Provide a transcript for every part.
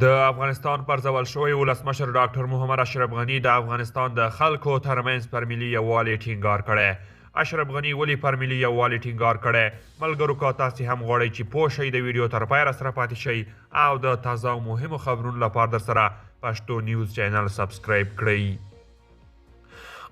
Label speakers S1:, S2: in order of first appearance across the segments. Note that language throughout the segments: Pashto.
S1: د افغانستان پرځول شوی ولسمشر ډاکټر محمد اشرف غني د افغانستان د خلکو ترمنځ پر ملي یووالي ټینګار کړی. اشرف غني ولې پر ملي یووالي ټینګار کړی؟ ملګرو که تاسې هم غواړئ چې پوه شئ د ویډیو تر پایه راسره پاتې شئ او د تازه او مهمو خبرونو لپاره درسره پښتو نیوز چینل سبسکرایب کړئ.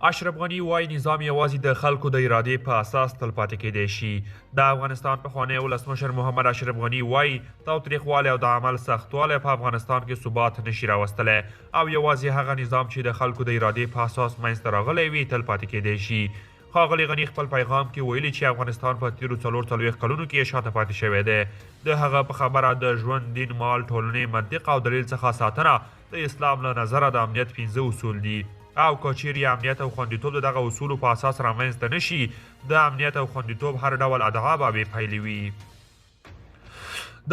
S1: اشرف غني وایي نظام یوازې د خلکو د ارادې په اساس تل پاتې کیدی شي. د افغانستان پخوانی ولسمشر محمد اشرف غني وایي تاوتریخوالی او د عمل سختوالی په افغانستان کې ثبات نشي راوستلی او یوازې هغه نظام چې د خلکو د ارادې په اساس منځته راغلی وي تل پاتې کیدی شي. ښاغلي غني خپل پیغام کې ویلي چې افغانستان په تیرو 40 کلونو کې شاته پاتې شوی دی. د هغه په خبره د ژوند، دین، مال، ټولنې، منطق او دلیل څخه ساتنه د اسلام له نظره د امنیت 15 اصول دي او که چیرې امنیت او خوندیتوب د دغه اصولو په اساس رامنځته نشي د امنیت او خوندیتوب هر ډول ادعا به بېپایلې وي.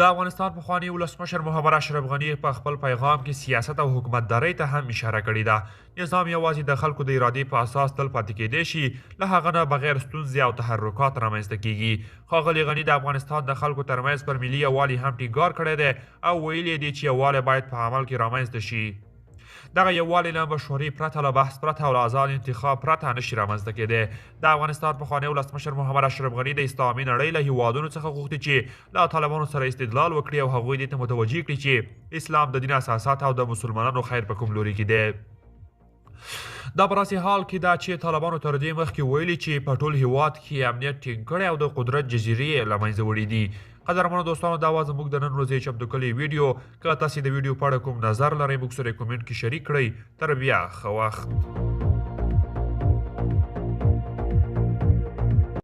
S1: د افغانستان پخوانی ولسمشر محمد اشرف غني په خپل پیغام کې سیاست او حکومتدارۍ ته هم اشاره کړې ده. نظام یوازې د خلکو د ارادې په اساس تل پاتې کیدی شي، له هغه نه بغیر ستونزې او تحرکات رامنځته کیږي. ښاغلي غني د افغانستان د خلکو ترمنځ پر ملي یووالي هم ټینګار کړی دی او ویلي دی چې یووالی باید په عمل کې رامنځته شي. دغه یووالی له مشورې پرته، له بحث پرته او له آزاد انتخاب پرته نشي رامنځته کیدی. د افغانستان پخوانی ولسمشر محمد اشرف غني د اسلامي نړۍ له هیوادونو څخه غوښتي چې له طالبانو سره استدلال وکړي او هغوی دې ته متوجه کړي چې اسلام د دین اساسات او د مسلمانانو خیر په کوم لوري کې دی. دا په داسې حال کې ده چې طالبانو تر دې مخکې ویلي چې په ټول هیواد کې امنیت ټینګ کړی او د قدرت جزیرې له منځه وړي دي. قدرمنو دوستانو، دا وه زموږ د نن ورځې چمتو کړې ویډیو. که تاسې د ویډیو په اړه کوم نظر لرئ موږ سره یې کومنټ کې شریک کړئ. تر بیا ښه وخت.